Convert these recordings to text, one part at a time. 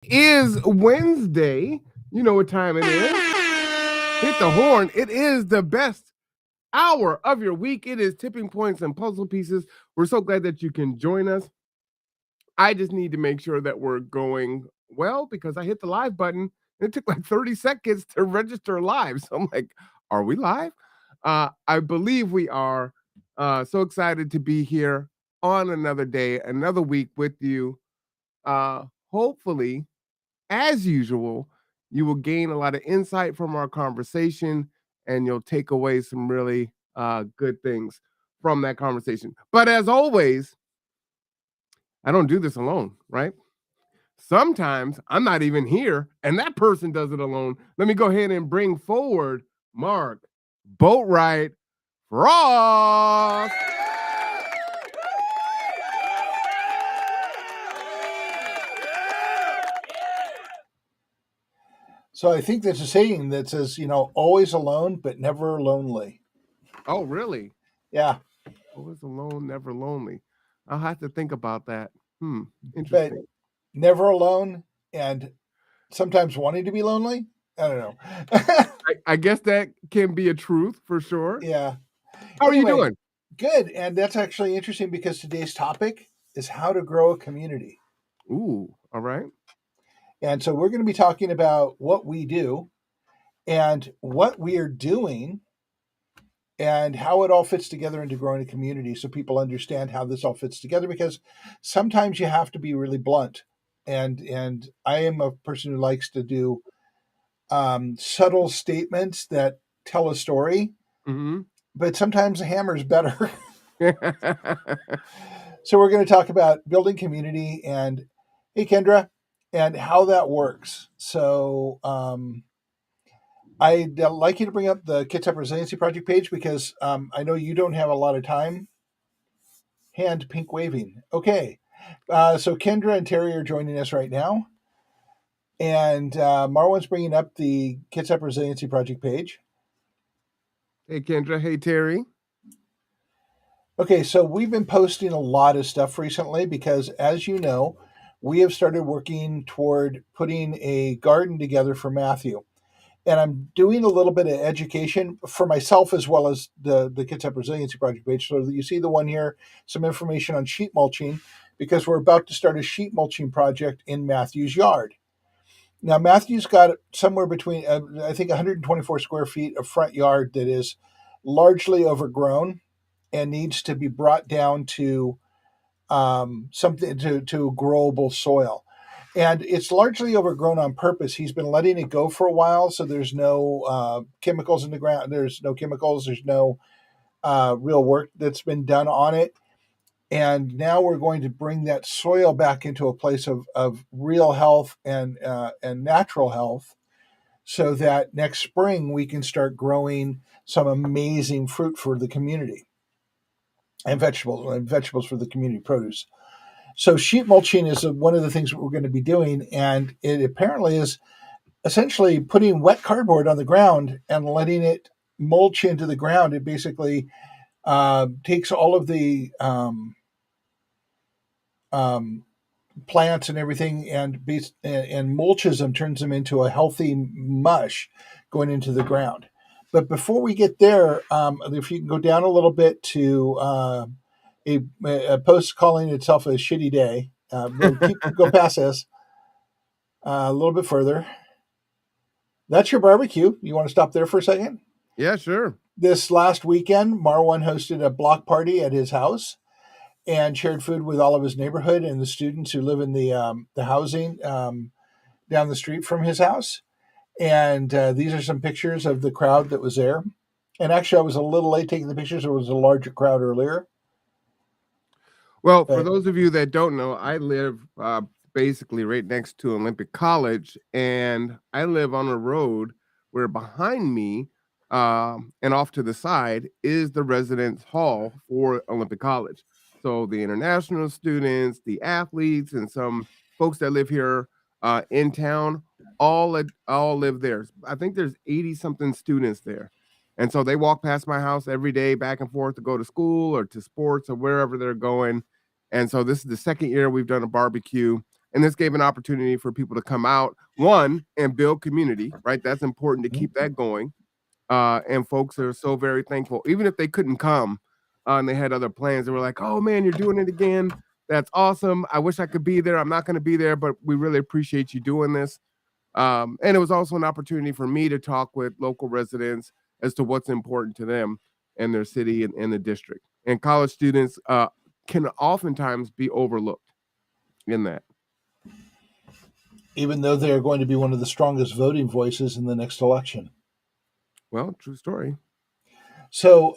Is Wednesday. You know what time it is. Hit the horn. It is the best hour of your week. It is tipping points and puzzle pieces. We're so glad that you can join us. I just need to make sure that we're going well because I hit the live button and it took like 30 seconds to register live. So I'm like, are we live? I believe we are. So excited to be here on another day, another week with you. Hopefully, as usual, you will gain a lot of insight from our conversation and you'll take away some really good things from that conversation. But as always, I don't do this alone, right? Sometimes I'm not even here and that person does it alone. Let me go ahead and bring forward Mark Boatwright Frost. So I think there's a saying that says, always alone, but never lonely. Oh, really? Yeah. Always alone, never lonely. I'll have to think about that. But Interesting. never alone and sometimes wanting to be lonely. I don't know. I guess that can be a truth for sure. Yeah. How are you Anyway, doing? good. And that's actually interesting because today's topic is how to grow a community. Ooh, all right. And so we're going to be talking about what we do and what we are doing and how it all fits together into growing a community so people understand how this all fits together because sometimes you have to be really blunt and I am a person who likes to do subtle statements that tell a story, Mhm. but sometimes a hammer is better. So we're going to talk about building community and hey Kendra and how that works. So I'd like you to bring up the Kids Up Resiliency Project page because I know you don't have a lot of time. Hand pink waving. Okay. So Kendra and Terry are joining us right now. And Marwan's bringing up the Kids Up Resiliency Project page. Hey, Kendra. Hey, Terry. Okay, so we've been posting a lot of stuff recently because, as you know, we have started working toward putting a garden together for Matthew. And I'm doing a little bit of education for myself as well as the Kids Up Resiliency Project page. So you see the one here, some information on sheet mulching, because we're about to start a sheet mulching project in Matthew's yard. Now, Matthew's got somewhere between, I think, 124 square feet of front yard that is largely overgrown and needs to be brought down to something to growable soil. And it's largely overgrown on purpose. He's been letting it go for a while, so there's no chemicals in the ground. There's no chemicals. There's no real work that's been done on it. And now we're going to bring that soil back into a place of real health and natural health, so that next spring we can start growing some amazing fruit for the community and vegetables for the community produce. So sheet mulching is one of the things we're going to be doing, and it apparently is essentially putting wet cardboard on the ground and letting it mulch into the ground. It basically takes all of the um, plants and everything and mulches them, turns them into a healthy mush going into the ground. But before we get there, if you can go down a little bit to a post calling itself a shitty day, go past this a little bit further. That's your barbecue. You want to stop there for a second? Yeah, sure. This last weekend, Marwan hosted a block party at his house and shared food with all of his neighborhood and the students who live in the housing down the street from his house. And these are some pictures of the crowd that was there. And actually, I was a little late taking the pictures. There was a larger crowd earlier. Well, for But those of you that don't know, I live basically right next to Olympic College, and I live on a road where behind me and off to the side is the residence hall for Olympic College. So the international students, the athletes, and some folks that live here in town all live there. I think there's 80 something students there. And so they walk past my house every day back and forth to go to school or to sports or wherever they're going. And so this is the second year we've done a barbecue. And this gave an opportunity for people to come out, one, and build community, right? That's important to keep that going. And folks are so very thankful, even if they couldn't come and they had other plans. They were like, "Oh man, you're doing it again. That's awesome. I wish I could be there. I'm not going to be there, but we really appreciate you doing this." And it was also an opportunity for me to talk with local residents as to what's important to them and their city and the district. And college students can oftentimes be overlooked in that. Even though they are going to be one of the strongest voting voices in the next election. Well, true story. So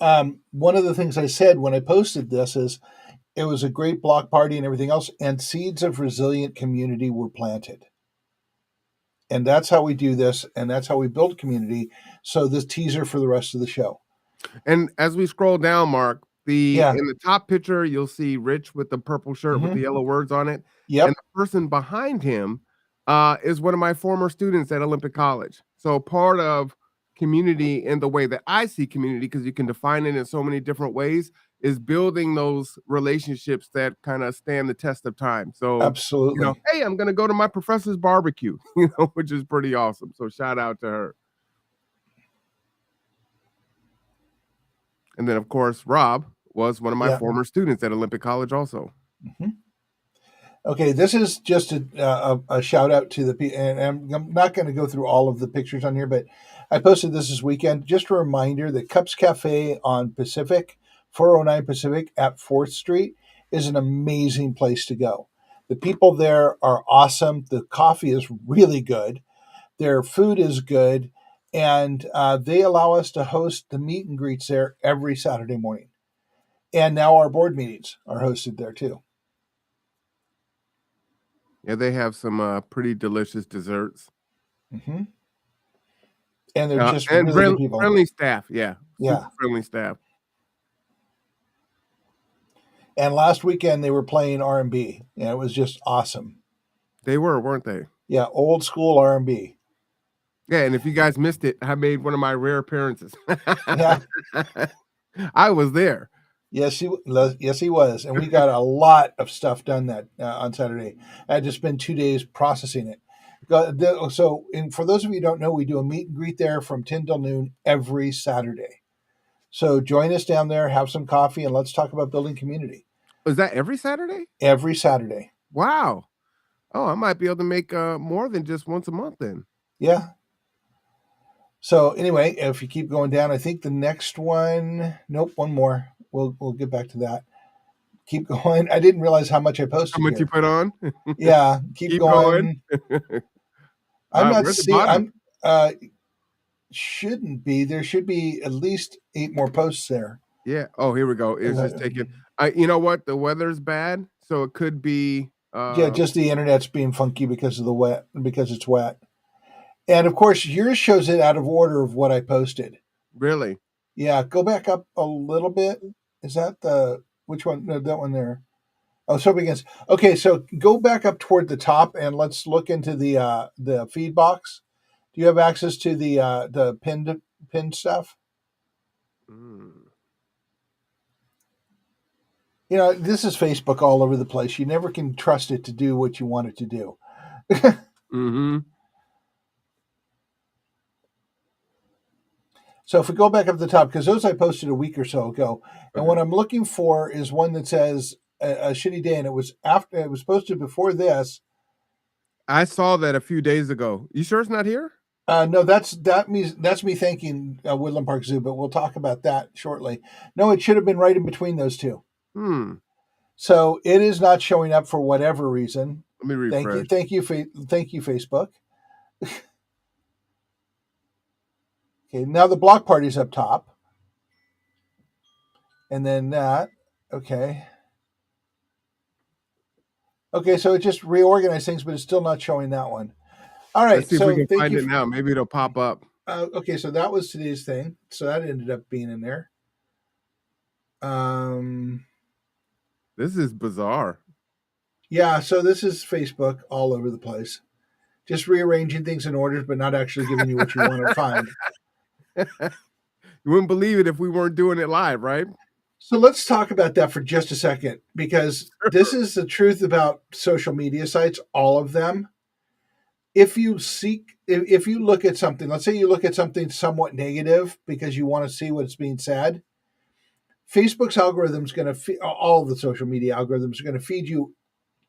one of the things I said when I posted this is it was a great block party and everything else, and seeds of resilient community were planted. And that's how we do this, and that's how we build community. So this teaser for the rest of the show. And as we scroll down, Mark, Yeah. in the top picture, you'll see Rich with the purple shirt with the yellow words on it. Yep. And the person behind him is one of my former students at Olympic College. So part of community in the way that I see community, because you can define it in so many different ways, is building those relationships that kind of stand the test of time. So, Absolutely. hey, I'm going to go to my professor's barbecue, which is pretty awesome. So shout out to her. And then, of course, Rob was one of my former students at Olympic College also. Mm-hmm. Okay, this is just a shout out to the people, and I'm not going to go through all of the pictures on here, but I posted this weekend. Just a reminder that Cups Cafe on Pacific, 409 Pacific at 4th Street is an amazing place to go. The people there are awesome. The coffee is really good. Their food is good. And they allow us to host the meet and greets there every Saturday morning. And now our board meetings are hosted there too. Yeah, they have some pretty delicious desserts. Mm-hmm. And they're just really good people. Friendly staff, yeah. Yeah. Friendly staff. And last weekend they were playing R&B, and it was just awesome. They were, weren't they? Yeah, old school R&B. Yeah, and if you guys missed it, I made one of my rare appearances. Yeah. I was there. Yes, he was, and we got a lot of stuff done that on Saturday. I had to spend 2 days processing it. So, and for those of you who don't know, we do a meet and greet there from 10 till noon every Saturday. So join us down there, have some coffee, and let's talk about building community. Is that every Saturday? Every Saturday. Wow. Oh, I might be able to make more than just once a month then. Yeah. So anyway, if you keep going down, I think the next one, nope, one more. We'll get back to that. Keep going. I didn't realize how much I posted. How much you put on? Yeah, keep going. I'm not seeing. Shouldn't be. There should be at least 8 more posts there. Yeah. Oh, here we go. It's just taking. You know what? The weather's bad, so it could be. Yeah, just the internet's being funky because of the wet, because it's wet. And of course, yours shows it out of order of what I posted. Really? Yeah. Go back up a little bit. Is that which one? No, that one there. Oh, so begins. Okay, so go back up toward the top and let's look into the feed box. Do you have access to the pinned stuff? You know, this is Facebook all over the place. You never can trust it to do what you want it to do. Mm-hmm. So if we go back up to the top, because those I posted a week or so ago, and what I'm looking for is one that says a shitty day, and it was posted before this. I saw that a few days ago. You sure it's not here? No, that's me thanking Woodland Park Zoo, but we'll talk about that shortly. No, it should have been right in between those two. So it is not showing up for whatever reason. Let me refresh. Thank you, Facebook. Okay, now the block party's up top, and then that. Okay. Okay, so it just reorganized things, but it's still not showing that one. All right, let's see if we can find it now. Maybe it'll pop up. Okay, so that was today's thing. So that ended up being in there. This is bizarre. Yeah, so this is Facebook all over the place. Just rearranging things in orders, but not actually giving you what you want to find. You wouldn't believe it if we weren't doing it live, right? So let's talk about that for just a second, because this is the truth about social media sites, all of them. If you look at something, let's say you look at something somewhat negative because you want to see what's being said, Facebook's algorithm is going to feed, all the social media algorithms are going to feed you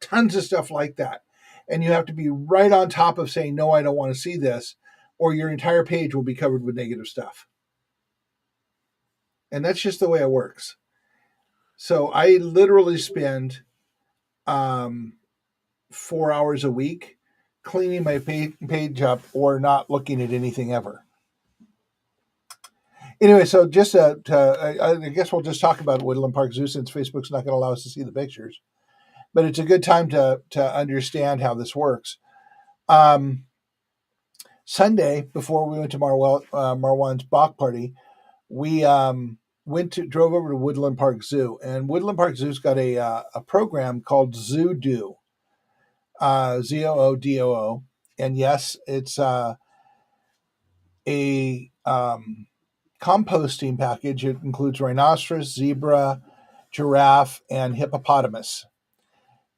tons of stuff like that. And you have to be right on top of saying, no, I don't want to see this, or your entire page will be covered with negative stuff. And that's just the way it works. So I literally spend um, 4 hours a week cleaning my page up or not looking at anything ever. Anyway, so just I guess we'll just talk about Woodland Park Zoo since Facebook's not going to allow us to see the pictures. But it's a good time to understand how this works. Um, Sunday, before we went to Marwan's Bach party, we drove over to Woodland Park Zoo, and Woodland Park Zoo's got a program called Zoodoo, ZOODOO, and yes, it's a composting package. It includes rhinoceros, zebra, giraffe, and hippopotamus.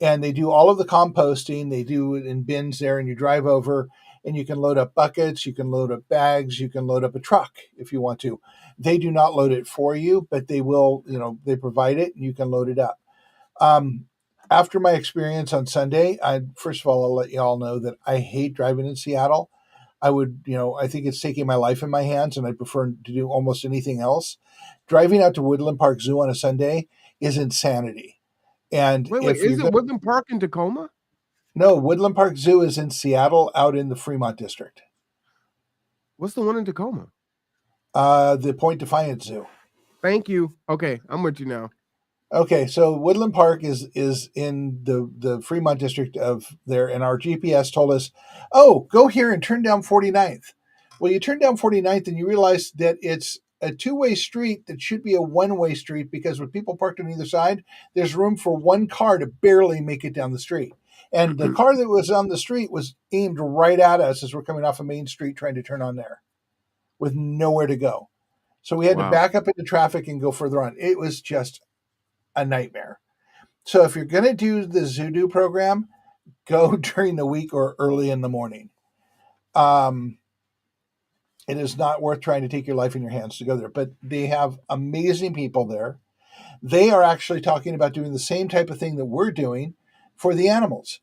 And they do all of the composting. They do it in bins there, and you drive over and you can load up buckets, you can load up bags, you can load up a truck if you want to. They do not load it for you, but they will, they provide it and you can load it up. Um, After my experience on Sunday, first of all, I'll let you all know that I hate driving in Seattle. I think it's taking my life in my hands, and I prefer to do almost anything else. Driving out to Woodland Park Zoo on a Sunday is insanity. And Wait, if you're is it going Woodland Park in Tacoma? No, Woodland Park Zoo is in Seattle, out in the Fremont district. What's the one in Tacoma? The Point Defiance Zoo. Thank you. Okay, I'm with you now. Okay, so Woodland Park is in the Fremont district of there, and our GPS told us, oh, go here and turn down 49th. Well, you turn down 49th and you realize that it's a two-way street that should be a one-way street, because with people parked on either side, there's room for one car to barely make it down the street. And the car that was on the street was aimed right at us as we're coming off of Main Street trying to turn on there with nowhere to go. So we had to Wow. back up into traffic and go further on. It was just a nightmare. So if you're going to do the Zoodoo program, go during the week or early in the morning. It is not worth trying to take your life in your hands to go there, but they have amazing people there. They are actually talking about doing the same type of thing that we're doing for the animals.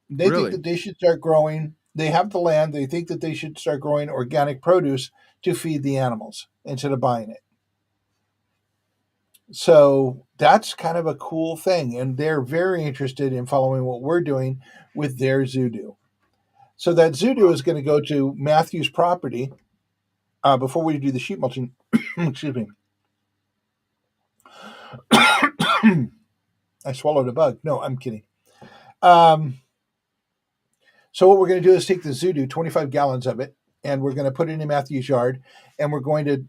They think Really? that they should start growing. They have the land. They think that they should start growing organic produce to feed the animals instead of buying it. So that's kind of a cool thing. And they're very interested in following what we're doing with their Zoodoo. So that Zoodoo is going to go to Matthew's property before we do the sheep mulching. Excuse me. I swallowed a bug. No, I'm kidding. So what we're going to do is take the Zoodoo, 25 gallons of it, and we're going to put it in Matthew's yard, and we're going to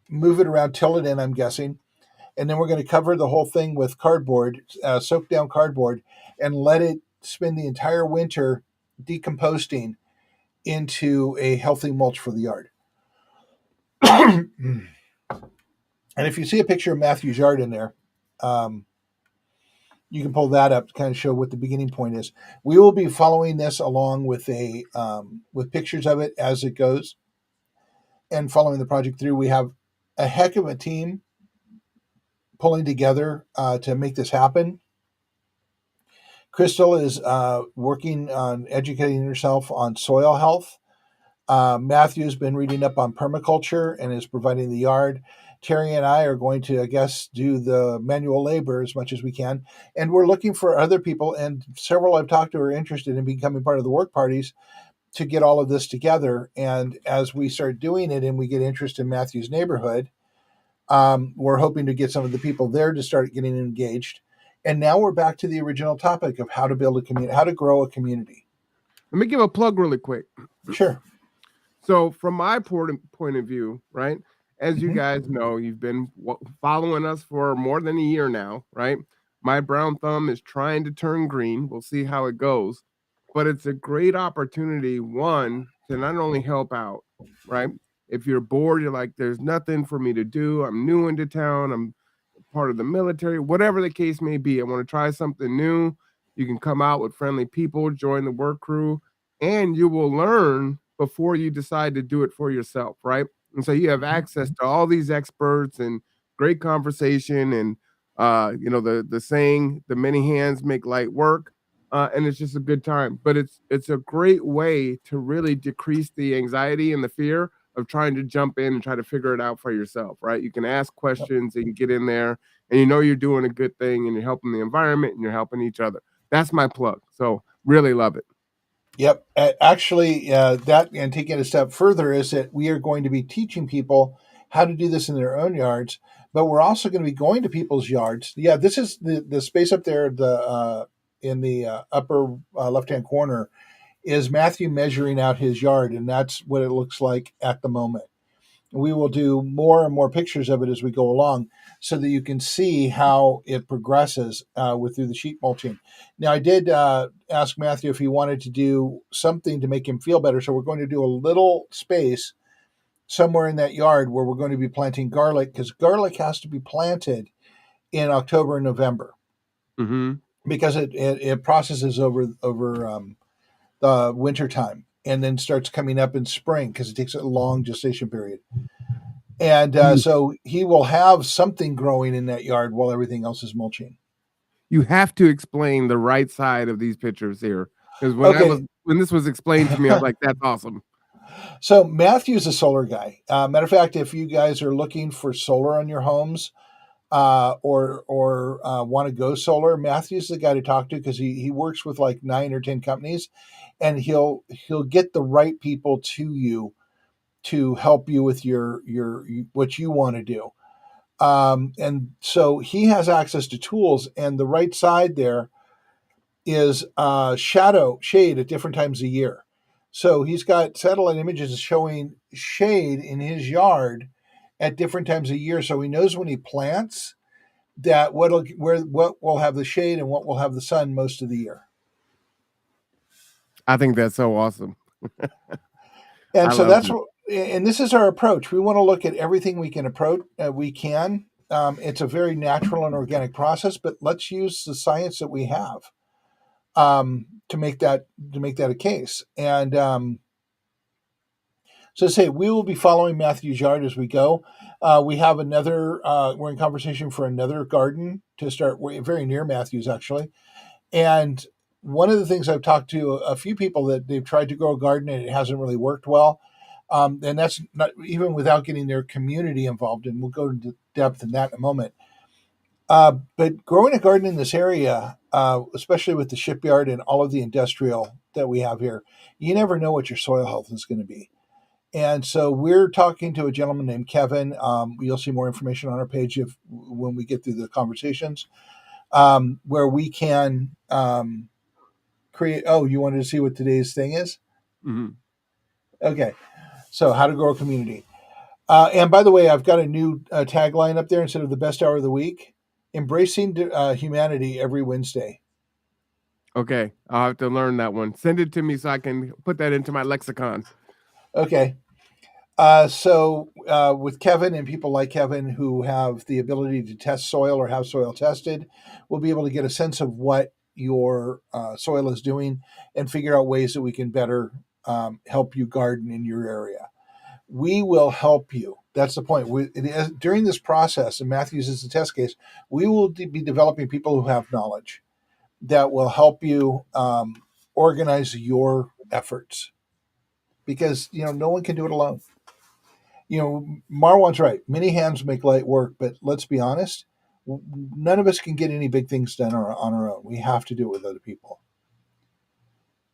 move it around, till it in, I'm guessing, and then we're going to cover the whole thing with cardboard, soaked down cardboard, and let it spend the entire winter decomposting into a healthy mulch for the yard. And if you see a picture of Matthew's yard in there, you can pull that up to kind of show what the beginning point is. We will be following this along with with pictures of it as it goes, and following the project through. We have a heck of a team pulling together to make this happen. Crystal is working on educating herself on soil health. Matthew's been reading up on permaculture and is providing the yard. Terry and I are going to, I guess, do the manual labor as much as we can. And we're looking for other people, and several I've talked to are interested in becoming part of the work parties to get all of this together. And as we start doing it and we get interest in Matthew's neighborhood, we're hoping to get some of the people there to start getting engaged. And now we're back to the original topic of how to build a community, how to grow a community. Let me give a plug really quick. Sure. So, from my point of view, right, as you guys know, you've been following us for more than a year now, right? My brown thumb is trying to turn green. We'll see how it goes. But it's a great opportunity, one, to not only help out, right? If you're bored, you're like, there's nothing for me to do. I'm new into town. I'm part of the military, whatever the case may be. I want to try something new. You can come out with friendly people, join the work crew, and you will learn before you decide to do it for yourself, right? And so you have Mhm. access to all these experts and great conversation and the saying, the many hands make light work. And it's just a good time. But it's a great way to really decrease the anxiety and the fear of trying to jump in and try to figure it out for yourself, right? You can ask Yep. questions and get in there, and you know you're doing a good thing and you're helping the environment and you're helping each other. That's my plug. So really love it. Yep. Actually, that and taking it a step further is that we are going to be teaching people how to do this in their own yards, but we're also going to be going to people's yards. Yeah, this is the space up there, the in the upper left hand corner is Matthew measuring out his yard, and that's what it looks like at the moment. We will do more and more pictures of it as we go along so that you can see how it progresses with through the sheet mulching. Now, I did ask Matthew if he wanted to do something to make him feel better. So we're going to do a little space somewhere in that yard where we're going to be planting garlic because garlic has to be planted in October and November Mm-hmm. because it processes over the winter time and then starts coming up in spring because it takes a long gestation period. And You so he will have something growing in that yard while everything else is mulching. you have to explain the right side of these pictures here because Okay. when this was explained to me, I was like, "That's awesome." So Matthew's a solar guy. Matter of fact, if you guys are looking for solar on your homes or want to go solar, Matthew's the guy to talk to because he works with like 9 or 10 companies, and he'll get the right people to you to help you with your what you want to do. And so he has access to tools, and the right side there is shade at different times of year. So he's got satellite images showing shade in his yard at different times of year, so he knows when he plants that what will have the shade and what will have the sun most of the year. I think that's so awesome. And I so love that's it. what, and this is our approach. We want to look at everything we can approach. We can. It's a very natural and organic process, but let's use the science that we have to make that a case. And so, say we will be following Matthew's yard as we go. We have another. We're in conversation for another garden to start. We're very near Matthew's actually, and one of the things I've talked to a few people that they've tried to grow a garden and it hasn't really worked well. And that's not even without getting their community involved. And we'll go into depth in that in a moment. But growing a garden in this area, especially with the shipyard and all of the industrial that we have here, you never know what your soil health is going to be. And so we're talking to a gentleman named Kevin. You'll see more information on our page if when we get through the conversations, where we can create. Oh, you wanted to see what today's thing is? Mhm. Okay. So, how to grow a community. And by the way, I've got a new tagline up there instead of the best hour of the week: embracing humanity every Wednesday. Okay, I'll have to learn that one. Send it to me so I can put that into my lexicon. Okay. With Kevin and people like Kevin who have the ability to test soil or have soil tested, we'll be able to get a sense of what your soil is doing and figure out ways that we can better help you garden in your area. We will help you. That's the point. During this process, and Matthews is the test case, we will be developing people who have knowledge that will help you organize your efforts because no one can do it alone. Marwan's right. Many hands make light work, but let's be honest, none of us can get any big things done on our own. We have to do it with other people.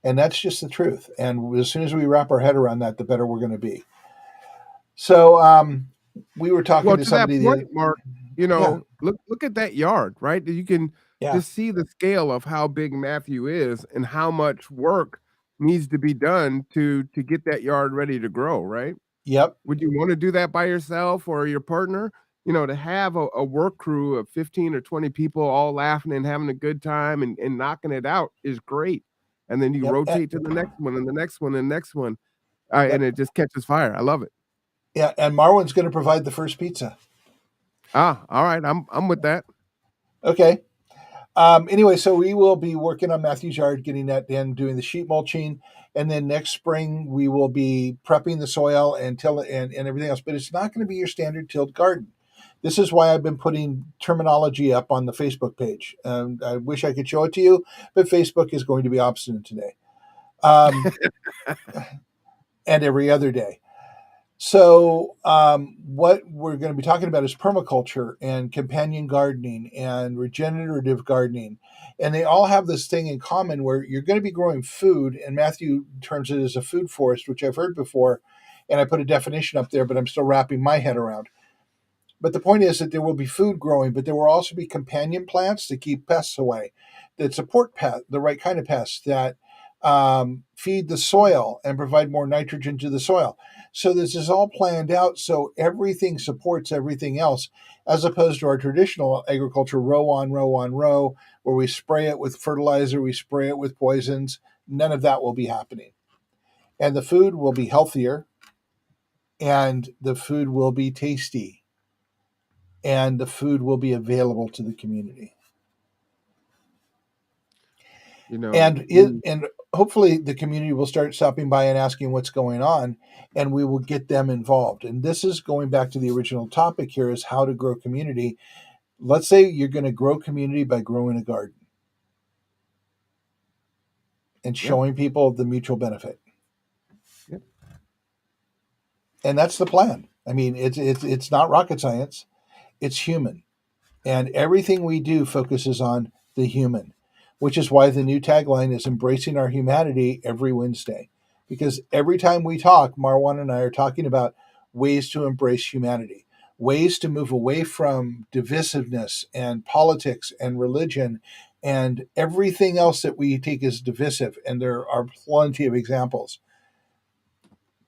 And that's just the truth. And as soon as we wrap our head around that, the better we're going to be. So we were talking Well, to to that somebody point, Mark, yeah, look at that yard, right? You can yeah, just see the scale of how big Matthew is and how much work needs to be done to get that yard ready to grow, right? yep, Would you wanna do that by yourself or your partner? To have a work crew of 15 or 20 people all laughing and having a good time and knocking it out is great. And then you yep, rotate to the next one and the next one and the next one, and yep, it just catches fire. I love it. yeah. And Marwan's going to provide the first pizza. All right. I'm with that. Okay. Anyway, so we will be working on Matthew's yard, getting that in, doing the sheet mulching, and then next spring we will be prepping the soil and till and everything else. But it's not going to be your standard tilled garden. This is why I've been putting terminology up on the Facebook page. I wish I could show it to you, but Facebook is going to be obstinate today, um, and every other day. So, what we're going to be talking about is permaculture and companion gardening and regenerative gardening. And they all have this thing in common where you're going to be growing food, and Matthew terms it as a food forest, which I've heard before. And I put a definition up there, but I'm still wrapping my head around. But the point is that there will be food growing, but there will also be companion plants to keep pests away, that support the right kind of pests, that feed the soil and provide more nitrogen to the soil. So this is all planned out so everything supports everything else, as opposed to our traditional agriculture row on row on row, where we spray it with fertilizer, we spray it with poisons. None of that will be happening. And the food will be healthier, and the food will be tasty, and the food will be available to the community. You know, And hopefully the community will start stopping by and asking what's going on, and we will get them involved. And this is going back to the original topic here, is how to grow community. Let's say you're going to grow community by growing a garden and yeah, showing people the mutual benefit. yeah. And that's the plan. I mean, it's not rocket science, it's human. And everything we do focuses on the human, which is why the new tagline is embracing our humanity every Wednesday. Because every time we talk, Marwan and I are talking about ways to embrace humanity, ways to move away from divisiveness and politics and religion and everything else that we take as divisive. And there are plenty of examples,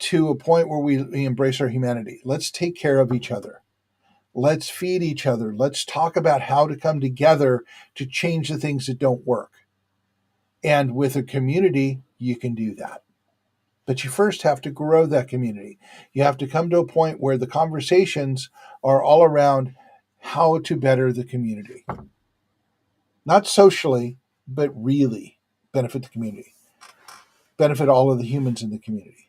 to a point where we embrace our humanity. Let's take care of each other. Let's feed each other. Let's talk about how to come together to change the things that don't work. And with a community, you can do that. But you first have to grow that community. You have to come to a point where the conversations are all around how to better the community. Not socially, but really benefit the community, benefit all of the humans in the community.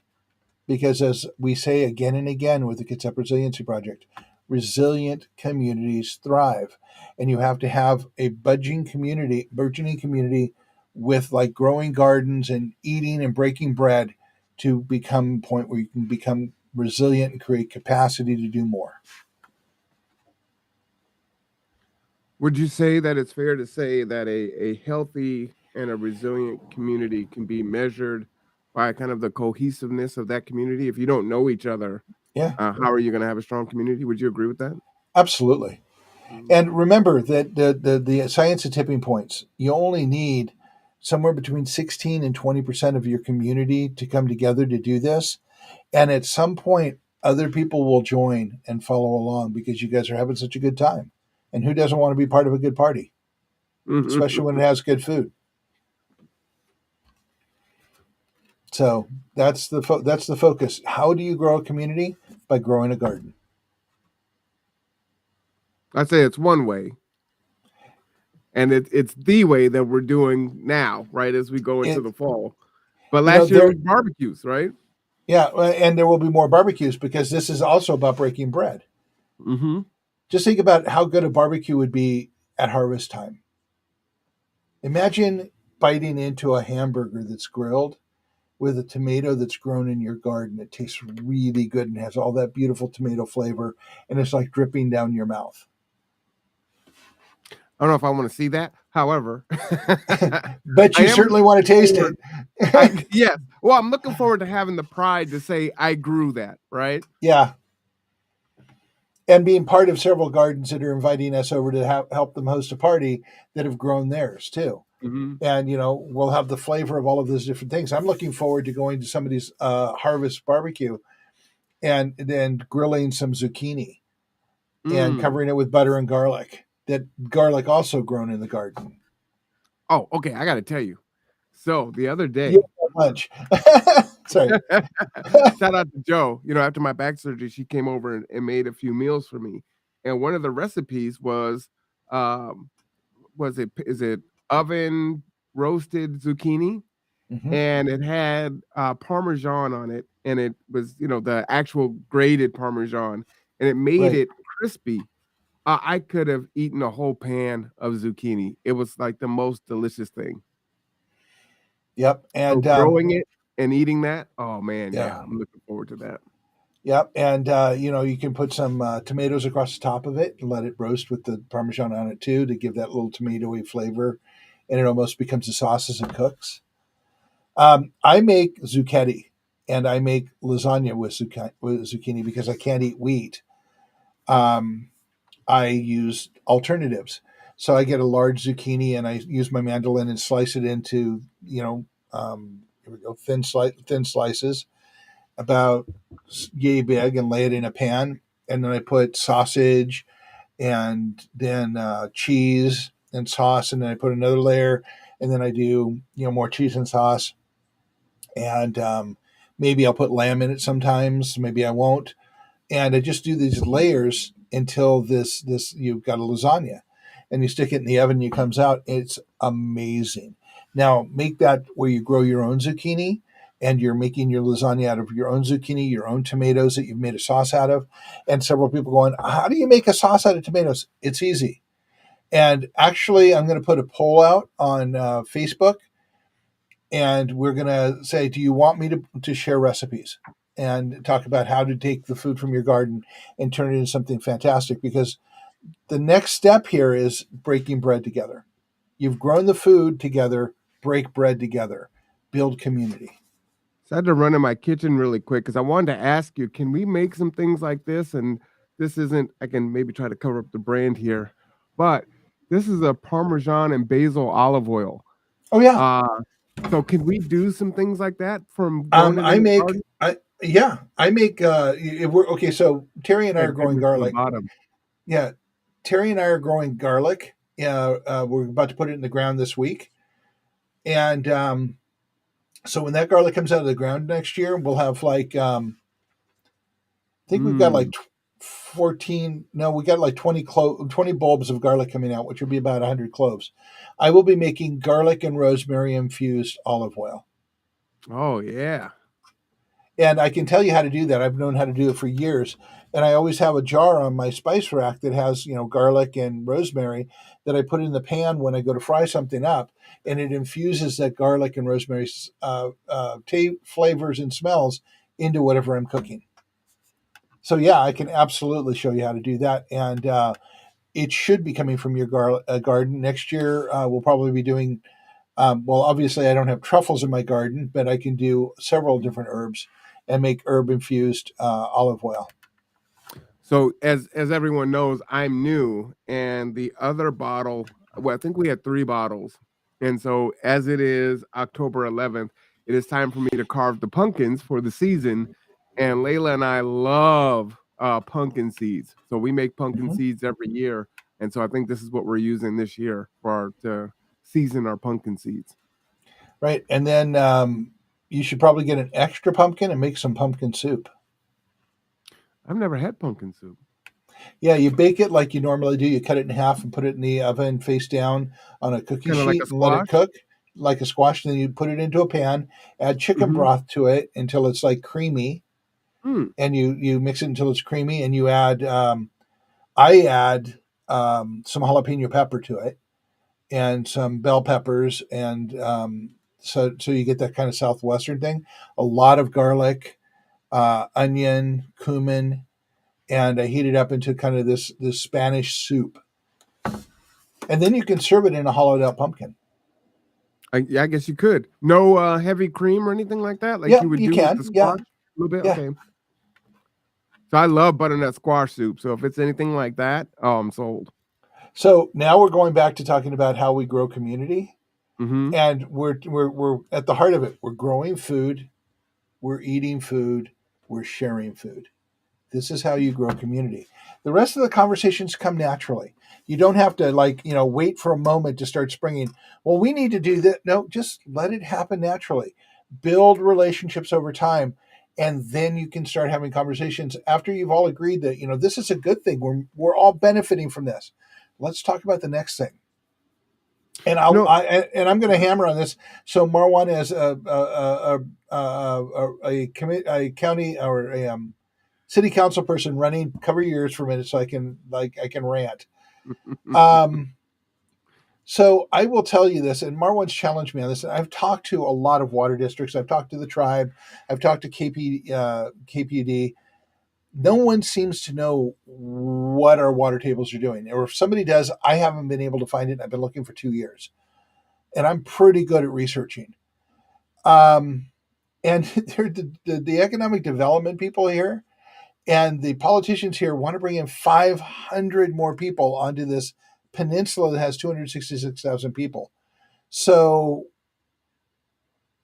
Because as we say again and again with the Kitsap Resiliency Project, resilient communities thrive. And you have to have a burgeoning community with like growing gardens and eating and breaking bread to become a point where you can become resilient and create capacity to do more. Would you say that it's fair to say that a healthy and a resilient community can be measured by kind of the cohesiveness of that community? If you don't know each other, Yeah, how are you going to have a strong community? Would you agree with that? absolutely. Mhm. And remember that the science of tipping points, you only need somewhere between 16 and 20% of your community to come together to do this. And at some point, other people will join and follow along because you guys are having such a good time. And who doesn't want to be part of a good party, especially when it has good food? So that's the focus. How do you grow a community? By growing a garden. I say it's one way, and it's the way that we're doing now, right? As we go into It the fall. But you know last year there was barbecues, right? Yeah, and there will be more barbecues because this is also about breaking bread. Mm-hmm. Just think about how good a barbecue would be at harvest time. Imagine biting into a hamburger that's grilled with a tomato that's grown in your garden. It tastes really good and has all that beautiful tomato flavor, and it's like dripping down your mouth. I don't know if I want to see that. However, But I you am certainly looking want to taste forward. it. Yes. Well, I'm looking forward to having the pride to say I grew that, right? Yeah, and being part of several gardens that are inviting us over to help them host a party that have grown theirs too. Mm-hmm. And we'll have the flavor of all of those different things. I'm looking forward to going to somebody's harvest barbecue and then grilling some zucchini and Mm. covering it with butter and garlic. That garlic also grown in the garden. Oh, okay. I got to tell you. So the other Yeah, day, lunch. Sorry. shout out to Joe. After my back surgery, she came over and made a few meals for me. and one of the recipes um, was it is it oven roasted zucchini, Hmm. and it had parmesan on it, and it was the actual grated parmesan, and it made Right. it crispy. I could have eaten a whole pan of zucchini. It was like the most delicious thing. Yep. So And growing it and eating that, oh man, yeah. yeah, I'm looking forward to that. Yep. And you can put some tomatoes across the top of it and let it roast with the parmesan on it too to give that little tomatoey flavor, and it almost becomes a sauce as it cooks. I make zucchetti and I make lasagna with zucchini because I can't eat wheat. Um, I use alternatives. So I get a large zucchini and I use my mandolin and slice it into, here we go, thin slices, about yay big, and lay it in a pan. And then I put sausage and then cheese and sauce, and then I put another layer, and then I do more cheese and sauce, and maybe I'll put lamb in it sometimes. Maybe I won't, and I just do these layers until this you've got a lasagna, and you stick it in the oven. And it comes out. It's amazing. Now make that where you grow your own zucchini, and you're making your lasagna out of your own zucchini, your own tomatoes that you've made a sauce out of. And several people going, "How do you make a sauce out of tomatoes?" It's easy. And actually, I'm going to put a poll out on Facebook, and we're going to say, do you want me to share recipes and talk about how to take the food from your garden and turn it into something fantastic? Because the next step here is breaking bread together. You've grown the food together, break bread together, build community. So I had to run in my kitchen really quick because I wanted to ask you, can we make some things like this? And this isn't, I can maybe try to cover up the brand here, but this is a Parmesan and basil olive oil. Oh yeah. Uh, so can we do some things like that from growing it I in the make garden? I make if we're okay, so Terry and I Yeah, are growing goodness on the garlic. bottom. Yeah, Terry and I are growing garlic. We're about to put it in the ground this week, and so when that garlic comes out of the ground next year, we'll have like I think we've got like Mm. 14. No, we got like 20 bulbs of garlic coming out, which would be about 100 cloves. I will be making garlic and rosemary infused olive oil, Oh yeah. and I can tell you how to do that. I've known how to do it for years, and I always have a jar on my spice rack that has garlic and rosemary that I put in the pan when I go to fry something up, and it infuses that garlic and rosemary flavors and smells into whatever I'm cooking. So yeah, I can absolutely show you how to do that, and it should be coming from your garden next year. We'll probably be doing. Well, obviously, I don't have truffles in my garden, but I can do several different herbs and make herb infused olive oil. So as everyone knows, I'm new, and the other bottle, well, I think we had 3 bottles. And so as it is October 11th, it is time for me to carve the pumpkins for the season. And Layla and I love pumpkin seeds. So we make pumpkin Hmm. seeds every year. And so I think this is what we're using this year for to season our pumpkin seeds. Right, and then you should probably get an extra pumpkin and make some pumpkin soup. I've never had pumpkin soup. Yeah, you bake it like you normally do. You cut it in half and put it in the oven face down on a cookie Kind of like sheet a and let it squash. cook like a squash. And then you put it into a pan, add chicken Hmm. broth to it until it's like creamy, Mm. and you mix it until it's creamy. And you add I add some jalapeno pepper to it and some bell peppers, and so you get that kind of southwestern thing. A lot of garlic, onion, cumin, and I heat it up into kind of this Spanish soup, and then you can serve it in a hollowed out pumpkin. Yeah, I guess you could. No heavy cream or anything like that, like Yeah, you would you do with the can. Yeah, squash. A little bit, yeah. okay. So I love butternut squash soup. So if it's anything like that, oh, I'm sold. So now we're going back to talking about how we grow community, Hmm. and we're at the heart of it. We're growing food, we're eating food, we're sharing food. This is how you grow community. The rest of the conversations come naturally. You don't have to wait for a moment to start springing. Well, we need to do that. No, just let it happen naturally. Build relationships over time. And then you can start having conversations after you've all agreed that, this is a good thing. We're all benefiting from this. Let's talk about the next thing. And You know, I'm going to hammer on this. So Marwan, as a county or a city council person running, cover your ears for a minute so I can rant. So I will tell you this, and Marwan's challenged me on this. I've talked to a lot of water districts. I've talked to the tribe. I've talked to KPUD. No one seems to know what our water tables are doing. Or if somebody does, I haven't been able to find it. I've been looking for 2 years. And I'm pretty good at researching. And they're the economic development people here and the politicians here want to bring in 500 more people onto this peninsula that has 266,000 people. So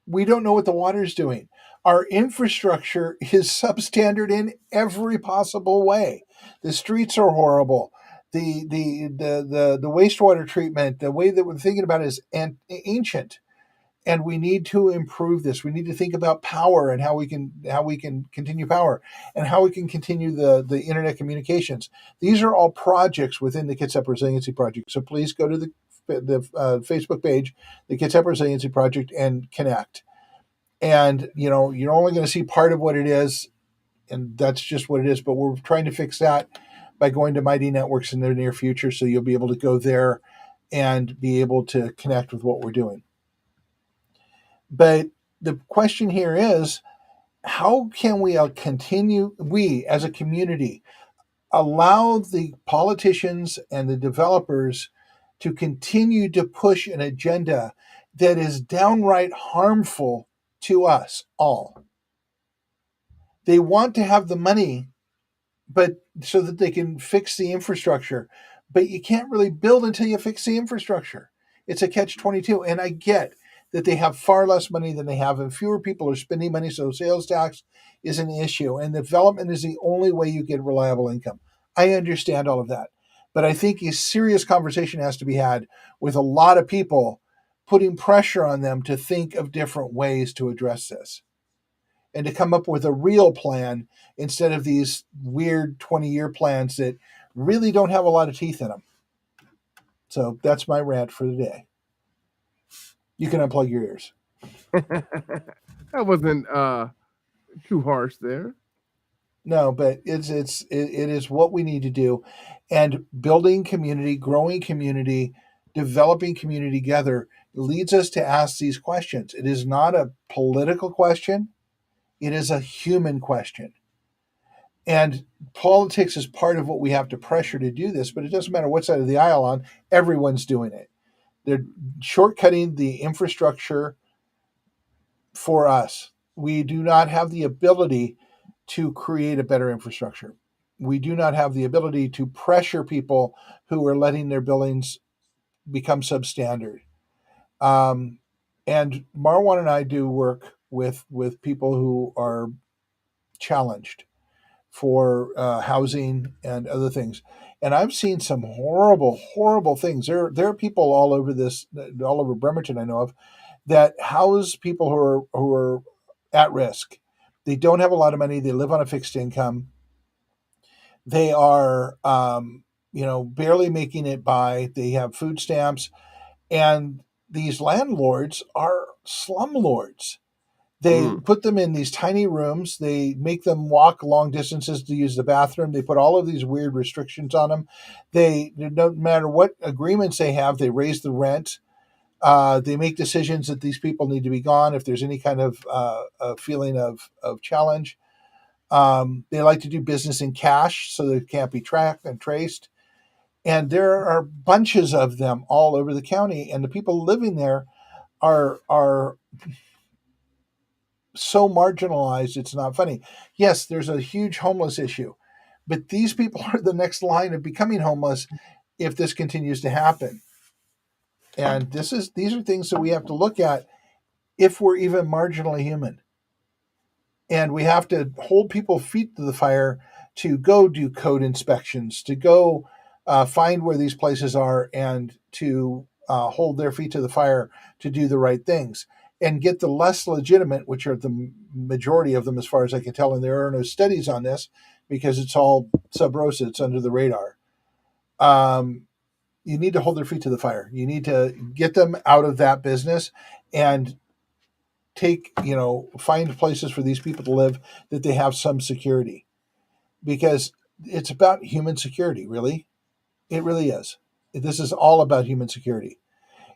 we don't know what the water is doing. Our infrastructure is substandard in every possible way. The streets are horrible. The wastewater treatment, the way that we're thinking about it is ancient, and we need to improve this. We need to think about power and how we can continue power and how we can continue the internet communications. These are all projects within the Kitsap Resiliency Project. So please go to the Facebook page, the Kitsap Resiliency Project, and connect. And you're only going to see part of what it is, and that's just what it is. But we're trying to fix that by going to Mighty Networks in the near future, so you'll be able to go there and be able to connect with what we're doing. But the question here is, how can we continue, we as a community, allow the politicians and the developers to continue to push an agenda that is downright harmful to us all? They want to have the money, but so that they can fix the infrastructure. But you can't really build until you fix the infrastructure. It's a catch-22. And I get that they have far less money than they have, and fewer people are spending money, so sales tax is an issue. And development is the only way you get reliable income. I understand all of that. But I think a serious conversation has to be had with a lot of people, putting pressure on them to think of different ways to address this and to come up with a real plan instead of these weird 20-year plans that really don't have a lot of teeth in them. So that's my rant for the day. You can unplug your ears. that wasn't too harsh there. No, but it is what we need to do, and building community, growing community, developing community together leads us to ask these questions. It is not a political question. It is a human question. And politics is part of what we have to pressure to do this, but it doesn't matter what side of the aisle on, everyone's doing it. They're shortcutting the infrastructure for us. We do not have the ability to create a better infrastructure. We do not have the ability to pressure people who are letting their buildings become substandard. And Marwan and I do work with people who are challenged for housing and other things. And I've seen some horrible, horrible things. There are people all over Bremerton, I know of, that house people who are at risk. They don't have a lot of money. They live on a fixed income. They are, barely making it by. They have food stamps, and these landlords are slumlords. They put them in these tiny rooms. They make them walk long distances to use the bathroom. They put all of these weird restrictions on them. No matter what agreements they have, they raise the rent. They make decisions that these people need to be gone if there's any kind of feeling of challenge. They like to do business in cash so they can't be tracked and traced. And there are bunches of them all over the county, and the people living there are so marginalized it's not funny. Yes, there's a huge homeless issue, but these people are the next line of becoming homeless if this continues to happen. And these are things that we have to look at if we're even marginally human. And we have to hold people's feet to the fire to go do code inspections, to go find where these places are, and to hold their feet to the fire to do the right things. and get the less legitimate, which are the majority of them, as far as I can tell. And there are no studies on this because it's all sub rosa, it's under the radar. Um, you need to hold their feet to the fire. You need to get them out of that business and find places for these people to live that they have some security, because it's about human security, really. It really is. This is all about human security.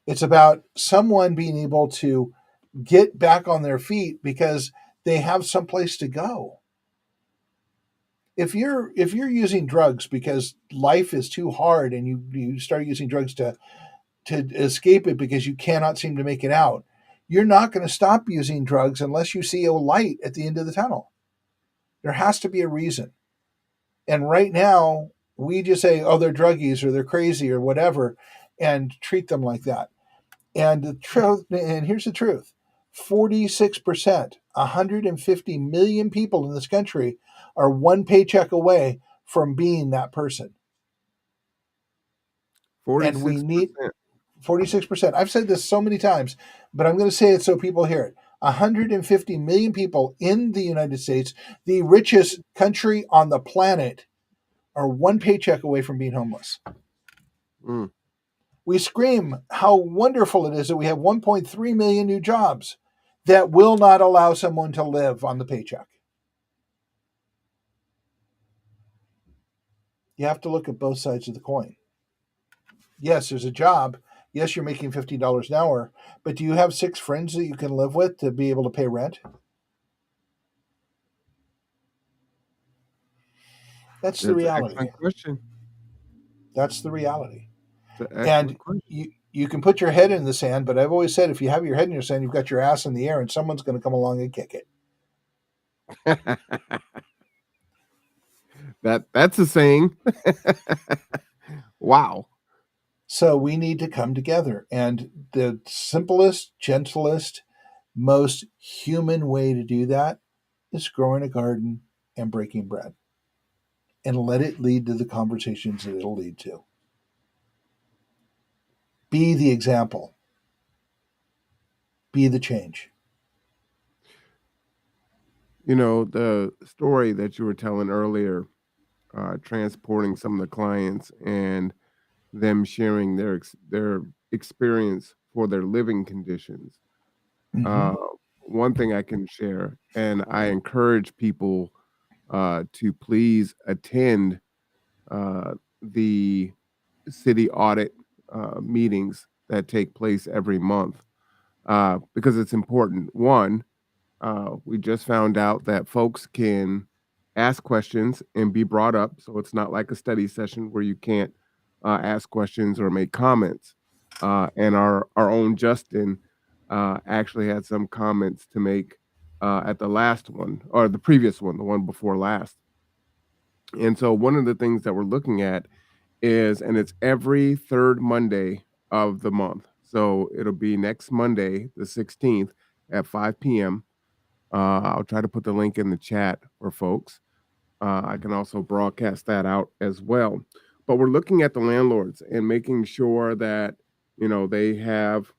It's about someone being able to get back on their feet because they have someplace to go. If you're using drugs because life is too hard, and you start using drugs to escape it because you cannot seem to make it out, you're not going to stop using drugs unless you see a light at the end of the tunnel. There has to be a reason. And right now, we just say, oh, they're druggies or they're crazy or whatever, and treat them like that. And the truth, and here's the truth: 46%, 150 million people in this country, are one paycheck away from being that person. And we need 46%. 46%. I've said this so many times, but I'm going to say it so people hear it. 150 million people in the United States, the richest country on the planet, are one paycheck away from being homeless. Mm. We scream how wonderful it is that we have 1.3 million new jobs that will not allow someone to live on the paycheck. You have to look at both sides of the coin. Yes, there's a job. Yes, you're making $50 an hour, but do you have 6 friends that you can live with to be able to pay rent? That's the That's an reality. excellent question. That's the reality. It's an And excellent question. you can put your head in the sand, but I've always said if you have your head in your sand, you've got your ass in the air, and someone's going to come along and kick it. That's a saying. Wow. So we need to come together. And the simplest, gentlest, most human way to do that is growing a garden and breaking bread. And let it lead to the conversations that it'll lead to. Be the example. Be the change. You know, the story that you were telling earlier, transporting some of the clients and them sharing their experience for their living conditions. Mm-hmm. Uh, one thing I can share, and I encourage people to please attend the city audit meetings that take place every month because it's important. One, we just found out that folks can ask questions and be brought up. So it's not like a study session where you can't ask questions or make comments. And our own Justin actually had some comments to make at the last one or the previous one, the one before last. And so one of the things that we're looking at is, and it's every third Monday of the month. So it'll be next Monday, the 16th at 5 p.m. I'll try to put the link in the chat for folks. I can also broadcast that out as well. But we're looking at the landlords and making sure that, they have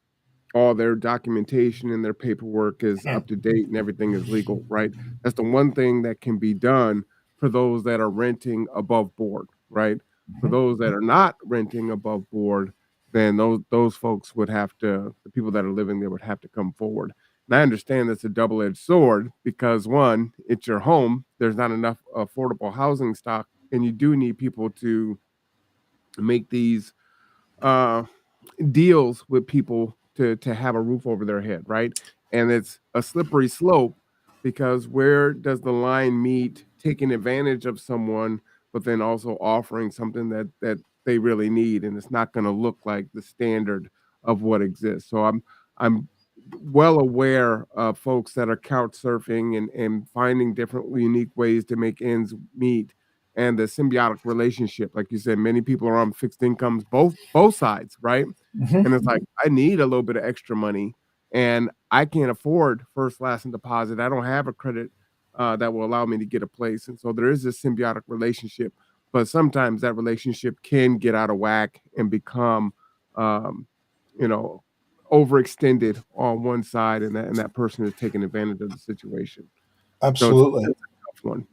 all their documentation and their paperwork is up to date and everything is legal, right? That's the one thing that can be done for those that are renting above board, right? For Mm-hmm. those that are not renting above board, then those folks would have to, the people that are living there would have to come forward. And I understand that's a double-edged sword because one, it's your home. There's not enough affordable housing stock, and you do need people to make these uh deals with people to have a roof over their head, right? And it's a slippery slope because where does the line meet taking advantage of someone, but then also offering something that they really need, and it's not going to look like the standard of what exists. So I'm well aware of folks that are couch surfing and finding different unique ways to make ends meet and the symbiotic relationship. Like you said, many people are on fixed incomes, both sides, right? Mm-hmm. And it's like, I need a little bit of extra money and I can't afford first, last, and deposit. I don't have a credit that will allow me to get a place. And so there is this symbiotic relationship, but sometimes that relationship can get out of whack and become, um, you know, overextended on one side, and that person is taking advantage of the situation. So Absolutely. it's a tough one.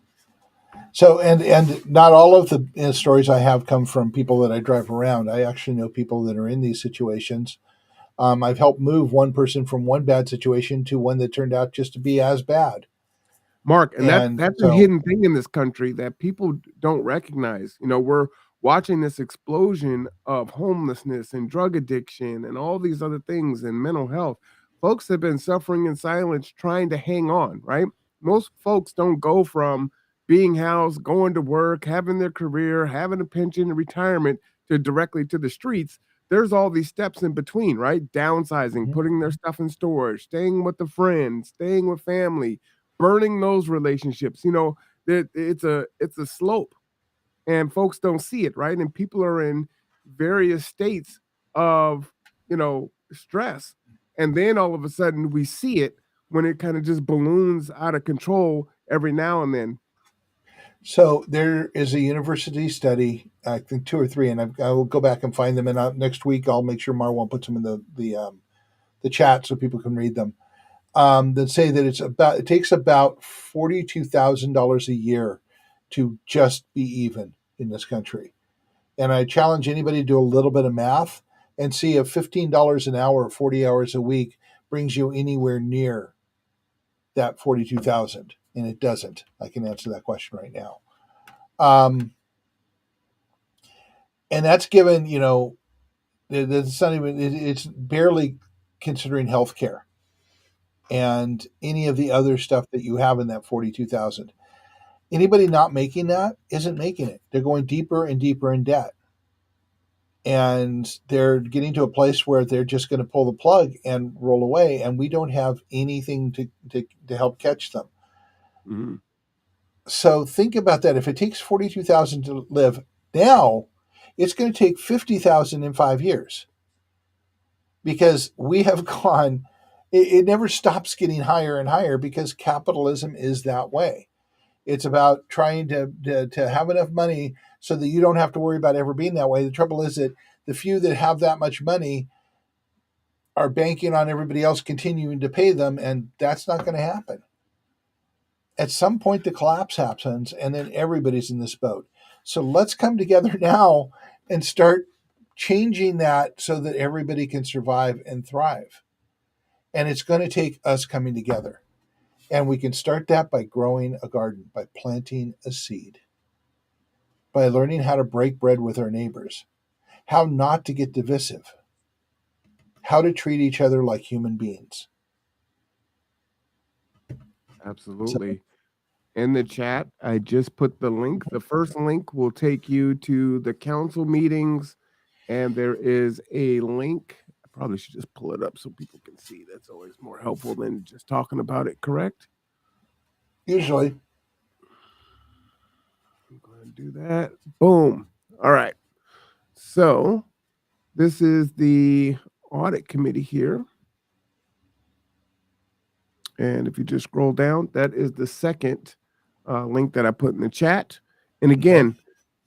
So, and not all of the stories I have come from people that I drive around. I actually know people that are in these situations. I've helped move one person from one bad situation to one that turned out just to be as bad. Mark, and And that's a so, hidden thing in this country that people don't recognize. We're watching this explosion of homelessness and drug addiction and all these other things and mental health. Folks have been suffering in silence trying to hang on, right? Most folks don't go from being housed, going to work, having their career, having a pension and retirement to directly to the streets. There's all these steps in between, right? Downsizing, mhm. putting their stuff in storage, staying with a friend, staying with family, burning those relationships. That it's a slope, and folks don't see it, right? And people are in various states of stress, and then all of a sudden we see it when it kind of just balloons out of control every now and then. So there is a university study, I think two or three, and I will go back and find them. And next week, I'll make sure Marwan puts them in the chat so people can read them. That say that it takes about $42,000 a year to just be even in this country. And I challenge anybody to do a little bit of math and see if $15 an hour, 40 hours a week, brings you anywhere near that 42,000. And it doesn't. I can answer that question right now. Um, and that's given, it's not even, it's barely considering healthcare and any of the other stuff that you have in that 42,000. Anybody not making that isn't making it. They're going deeper and deeper in debt. And they're getting to a place where they're just going to pull the plug and roll away. And we don't have anything to help catch them. Mhm. So think about that. If it takes 42,000 to live now, it's going to take 50,000 in 5 years because we have gone, it never stops getting higher and higher because capitalism is that way. It's about trying to have enough money so that you don't have to worry about ever being that way. The trouble is that the few that have that much money are banking on everybody else continuing to pay them, and that's not going to happen. At some point, the collapse happens, and then everybody's in this boat. So let's come together now and start changing that so that everybody can survive and thrive. And it's going to take us coming together. And we can start that by growing a garden, by planting a seed, by learning how to break bread with our neighbors, how not to get divisive, how to treat each other like human beings. So Absolutely. In the chat, I just put the link. The first link will take you to the council meetings, and there is a link. I probably should just pull it up so people can see. That's always more helpful than just talking about it, correct? usually, I'm going to do that. Boom. All right. So this is the audit committee here. And if you just scroll down, that is the second link that I put in the chat. And okay. again,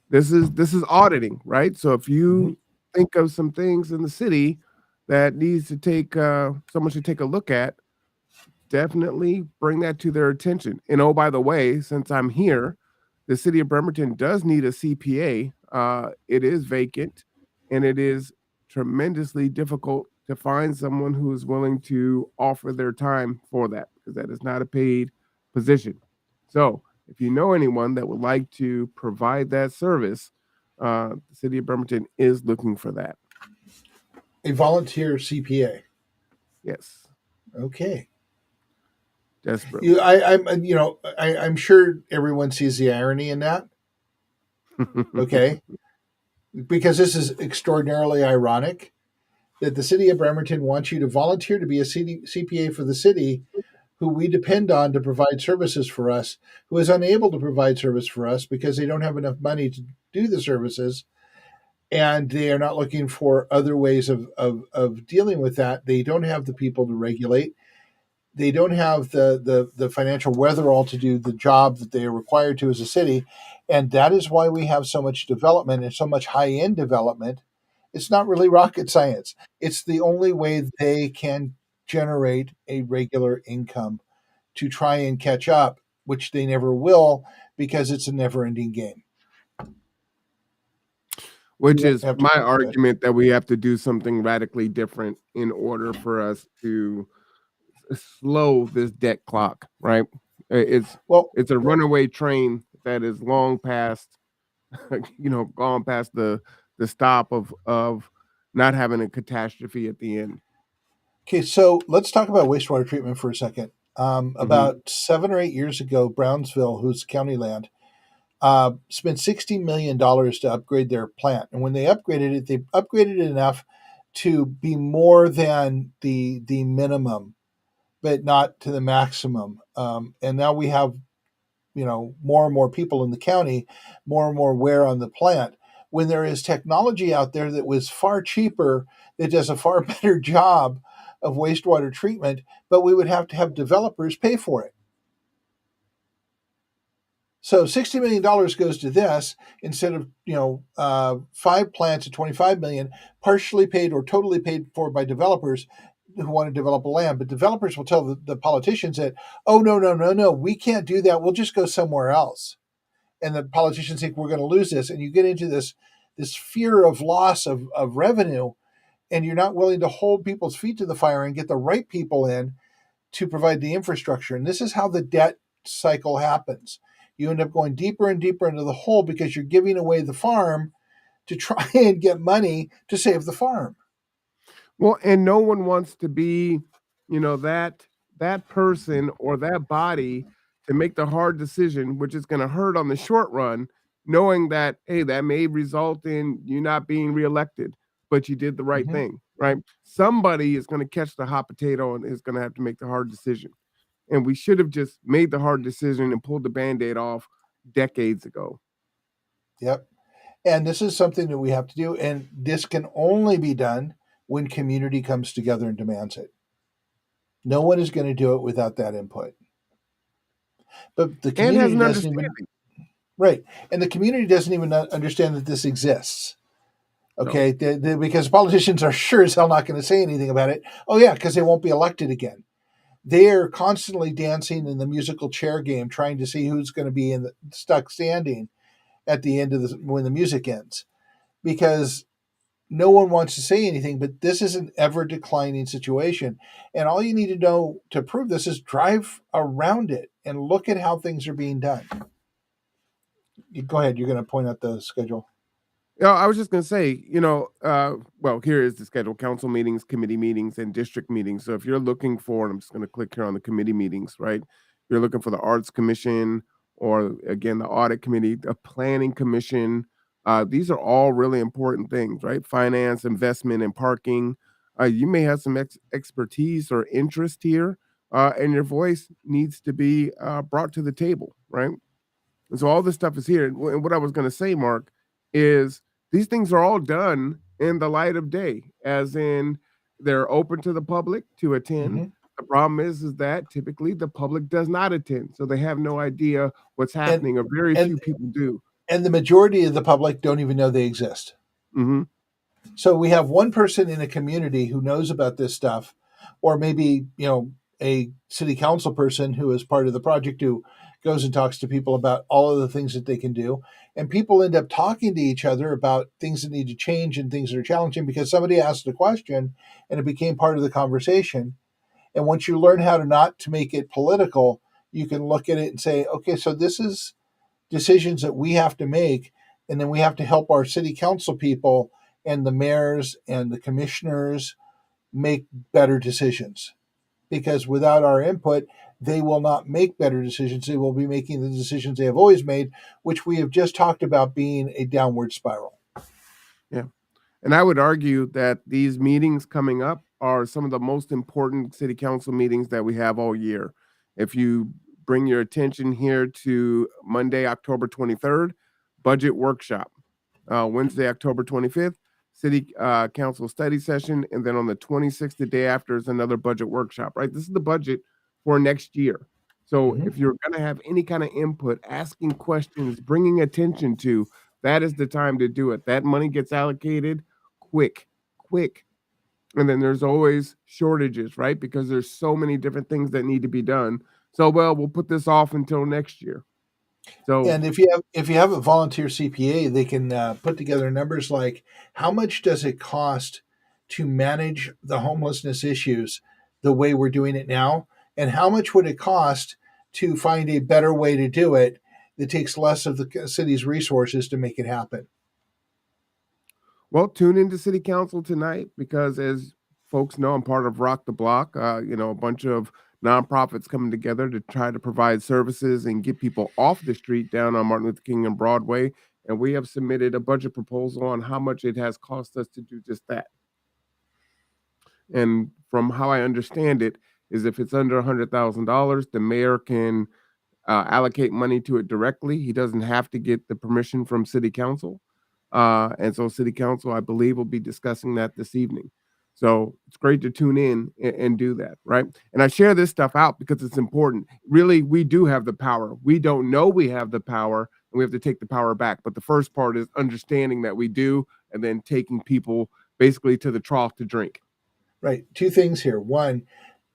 this is auditing, right? So if you think of some things in the city that needs to take someone should take a look at, definitely bring that to their attention. And oh, by the way, since I'm here, the city of Bremerton does need a CPA. It is vacant, and it is tremendously difficult to find someone who is willing to offer their time for that because that is not a paid position. So if you know anyone that would like to provide that service, the city of Bremerton is looking for that. A volunteer CPA. Yes, Okay. desperately. I'm sure everyone sees the irony in that. Okay. Because this is extraordinarily ironic that the city of Bremerton wants you to volunteer to be a CPA for the city who we depend on to provide services for us, who is unable to provide service for us because they don't have enough money to do the services and they are not looking for other ways of dealing with that. They don't have the people to regulate. They don't have the financial wherewithal to do the job that they are required to as a city. And that is why we have so much development and so much high end development It's not really rocket science. It's the only way they can generate a regular income to try and catch up, which they never will because it's a never ending game. Which You is have to my go ahead. argument that we have to do something radically different in order for us to slow this debt clock, right? It's Well, it's a runaway train that is long past, gone past the stop of not having a catastrophe at the end. okay, so let's talk about wastewater treatment for a second. Mhm. About 7 or 8 years ago, Brownsville, who's county land, spent $60 million to upgrade their plant. And when they upgraded it, they upgraded it enough to be more than the minimum, but not to the maximum. And now we have more and more people in the county, more and more wear on the plant. When there is technology out there that was far cheaper, that does a far better job of wastewater treatment, but we would have to have developers pay for it. So $60 million goes to this instead of 5 plants at 25 million, partially paid or totally paid for by developers who want to develop a land. But developers will tell the politicians that, oh no no no no, we can't do that. We'll just go somewhere else. And the politicians think we're going to lose this, and you get into this fear of loss of revenue, and you're not willing to hold people's feet to the fire and get the right people in to provide the infrastructure. And this is how the debt cycle happens. You end up going deeper and deeper into the hole because you're giving away the farm to try and get money to save the farm. Well, and no one wants to be, that person or that body to make the hard decision, which is gonna hurt on the short run, knowing that, hey, that may result in you not being reelected, but you did the right Mm-hmm. thing, right? Somebody is gonna catch the hot potato and is gonna have to make the hard decision. And we should have just made the hard decision and pulled the Band-Aid off decades ago. Yep. And this is something that we have to do. And this can only be done when community comes together and demands it. No one is going to do it without that input. But the And has community an doesn't even, understanding. right. And the community doesn't even understand that this exists. No. Okay. Because politicians are sure as hell not going to say anything about it. Oh, yeah, because they won't be elected again. They're constantly dancing in the musical chair game, trying to see who's going to be stuck standing at the end of when the music ends. Because no one wants to say anything, but this is an ever declining situation. And all you need to know to prove this is drive around it and look at how things are being done. Go ahead. You're going to point out the schedule. Yeah, I was just gonna say, well, here is the schedule: council meetings, committee meetings, and district meetings. So if you're looking for, and I'm just gonna click here on the committee meetings, right? You're looking for the Arts Commission, or again the Audit Committee, the Planning Commission. These are all really important things, right? Finance, investment, and parking. You may have some expertise or interest here, and your voice needs to be brought to the table, right? And so all this stuff is here. And what I was going to say, Mark, is these things are all done in the light of day, as in they're open to the public to attend. Mm-hmm. The problem is that typically the public does not attend, so they have no idea what's And happening, or very and few people do. and the majority of the public don't even know they exist. Hmm. So we have one person in a community who knows about this stuff, or maybe, a city council person who is part of the project who goes and talks to people about all of the things that they can do. And people end up talking to each other about things that need to change and things that are challenging because somebody asked a question and it became part of the conversation. And once you learn how to not to make it political, you can look at it and say, okay, so this is decisions that we have to make, and then we have to help our city council people and the mayors and the commissioners make better decisions. Because without our input, they will not make better decisions. They will be making the decisions they have always made, which we have just talked about being a downward spiral. Yeah. And I would argue that these meetings coming up are some of the most important city council meetings that we have all year. If you bring your attention here to Monday, October 23rd, budget workshop. Wednesday, October 25th, city council study session. And then on the 26th, the day after, is another budget workshop, right? This is the budget for next year. So Mm-hmm. if you're going to have any kind of input, asking questions, bringing attention to, that is the time to do it. That money gets allocated quick. And then there's always shortages, right? Because there's so many different things that need to be done. So, well, we'll put this off until next year. So, And if you have a volunteer CPA, they can put together numbers like how much does it cost to manage the homelessness issues the way we're doing it now, and how much would it cost to find a better way to do it that takes less of the city's resources to make it happen. well, tune into city council tonight because, as folks know, I'm part of Rock the Block. A bunch of nonprofits coming together to try to provide services and get people off the street down on Martin Luther King and Broadway. And we have submitted a budget proposal on how much it has cost us to do just that. And from how I understand it, is if it's under $100,000, the mayor can allocate money to it directly. He doesn't have to get the permission from city council. And so city council, I believe, will be discussing that this evening. So it's great to tune in and do that, right? And I share this stuff out because it's important. Really, we do have the power. We don't know we have the power, and we have to take the power back. But the first part is understanding that we do, and then taking people basically to the trough to drink. Right. Two things here. One,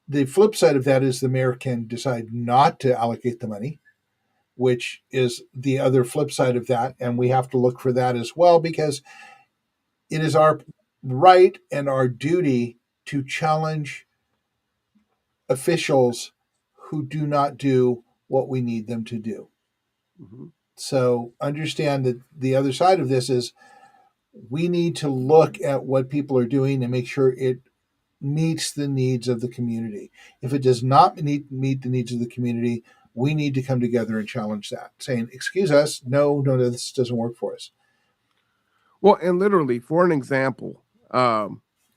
the flip side of that is the mayor can decide not to allocate the money, which is the other flip side of that. And we have to look for that as well because it is our right and our duty to challenge officials who do not do what we need them to do. Mhm. So understand that the other side of this is we need to look at what people are doing and make sure it meets the needs of the community. If it does not meet the needs of the community, we need to come together and challenge that, saying, "Excuse us, no, this doesn't work for us." Well, and literally, for an example,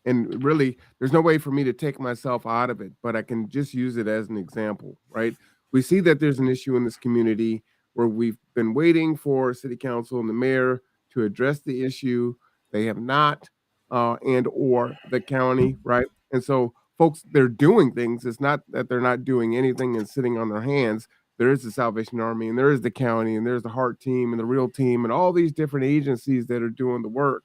and really, there's no way for me to take myself out of it, but I can just use it as an example, right? We see that there's an issue in this community where we've been waiting for city council and the mayor to address the issue. They have not, and or the county, right? And so, folks, they're doing things. It's not that they're not doing anything and sitting on their hands. There is the Salvation Army, and there is the county, and there's the Heart Team, and the Real Team, and all these different agencies that are doing the work.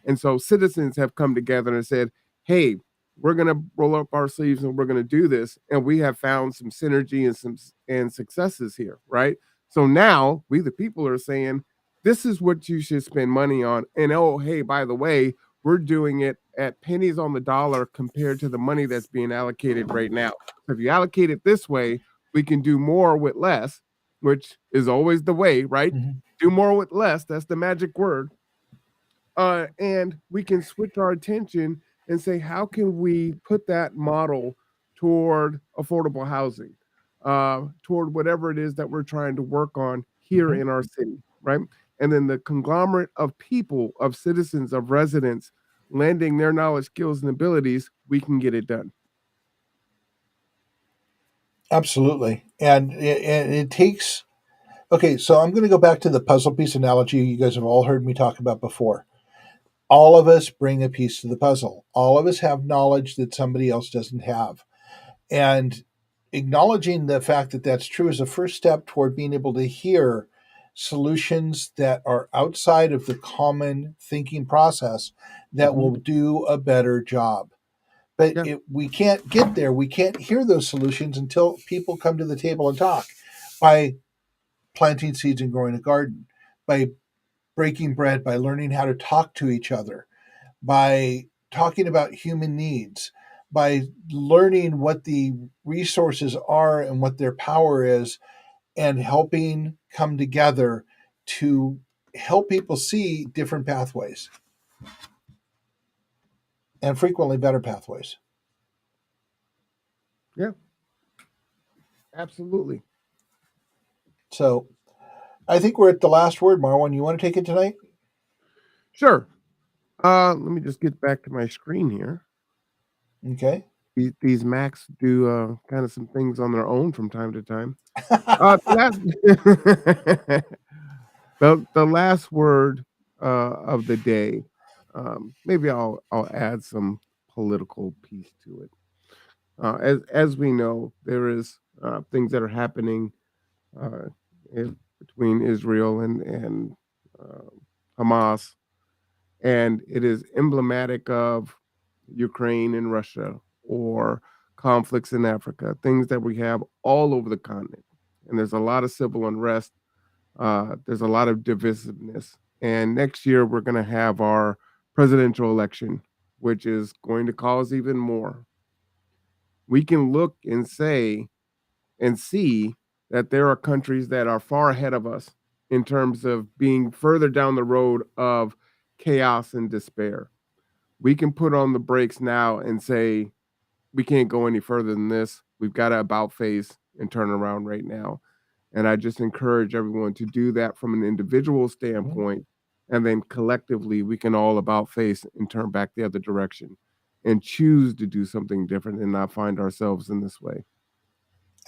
And so citizens have come together and said, "Hey, we're going to roll up our sleeves and we're going to do this." And we have found some synergy and some successes here, right? So now we, the people, are saying, "This is what you should spend money on." And oh, hey, by the way, we're doing it at pennies on the dollar compared to the money that's being allocated right now. So if you allocate it this way, we can do more with less, which is always the way, right? Mhm. Do more with less. That's the magic word. And we can switch our attention and say, how can we put that model toward affordable housing, toward whatever it is that we're trying to work on here Mhm. in our city, right? And then the conglomerate of people, of citizens, of residents lending their knowledge, skills, and abilities, we can get it done. Absolutely, and it takes. Okay, so I'm going to go back to the puzzle piece analogy you guys have all heard me talk about before. All of us bring a piece to the puzzle. All of us have knowledge that somebody else doesn't have. And acknowledging the fact that that's true is a first step toward being able to hear solutions that are outside of the common thinking process that Mhm. will do a better job. But Yeah. we can't get there. We can't hear those solutions until people come to the table and talk by planting seeds and growing a garden, by breaking bread, by learning how to talk to each other, by talking about human needs, by learning what the resources are and what their power is, and helping come together to help people see different pathways and frequently better pathways. Yeah. Absolutely. So I think we're at the last word, Marwan. You want to take it tonight? Sure. Let me just get back to my screen here. Okay. These Macs do kind of some things on their own from time to time. The last the last word of the day. Maybe I'll add some political piece to it. As we know, there is things that are happening uh, between Israel and uh, Hamas, and it is emblematic of Ukraine and Russia or conflicts in Africa, things that we have all over the continent. And there's a lot of civil unrest. There's a lot of divisiveness. And next year, we're going to have our presidential election, which is going to cause even more. We can look and say and see that there are countries that are far ahead of us in terms of being further down the road of chaos and despair. We can put on the brakes now and say, we can't go any further than this. We've got to about face and turn around right now. And I just encourage everyone to do that from an individual Mhm. standpoint. And then collectively, we can all about face and turn back the other direction and choose to do something different and not find ourselves in this way.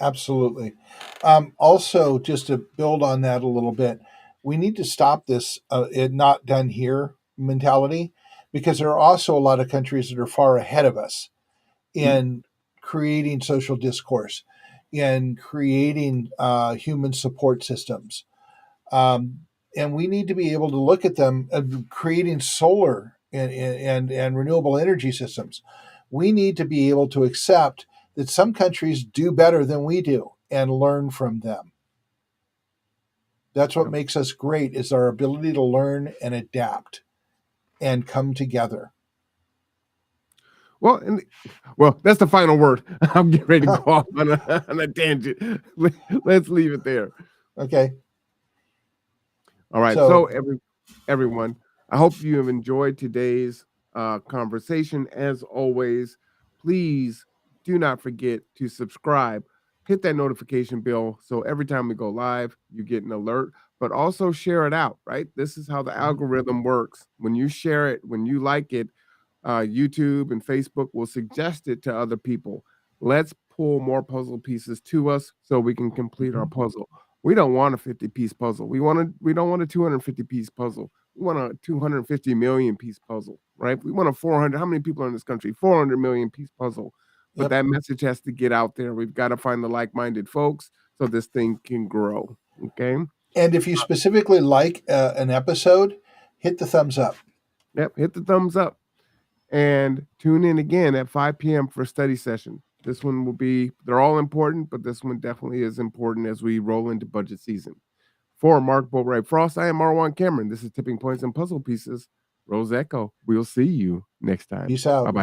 Absolutely. Also, just to build on that a little bit, we need to stop this it not done here mentality, because there are also a lot of countries that are far ahead of us Mm. in creating social discourse, in creating human support systems. Um, and we need to be able to look at them creating solar and renewable energy systems. We need to be able to accept that some countries do better than we do and learn from them. That's what Yeah. makes us great, is our ability to learn and adapt and come together. Well, well, that's the final word. I'm getting ready to go off on a tangent. Let's leave it there. Okay. All right. So So, everyone, I hope you have enjoyed today's conversation. As always, please do not forget to subscribe, hit that notification bell so every time we go live, you get an alert, but also share it out, right? This is how the mhm, algorithm works. When you share it, when you like it, YouTube and Facebook will suggest it to other people. Let's pull more puzzle pieces to us so we can complete our mhm. puzzle. We don't want a 50-piece puzzle. We don't want a 250-piece puzzle. We want a 250 million piece puzzle, right? We want a 400. How many people are in this country? 400 million piece puzzle. But Yep. that message has to get out there. We've got to find the like-minded folks so this thing can grow. Okay. And if you specifically like an episode, hit the thumbs up. Yep. Hit the thumbs up and tune in again at 5 p.m. for a study session. This one will be, they're all important, but this one definitely is important as we roll into budget season. For Mark Boatwright Frost, I am Marwan Cameron. This is Tipping Points and Puzzle Pieces. Rose Echo. We'll see you next time. Peace out. Bye bye.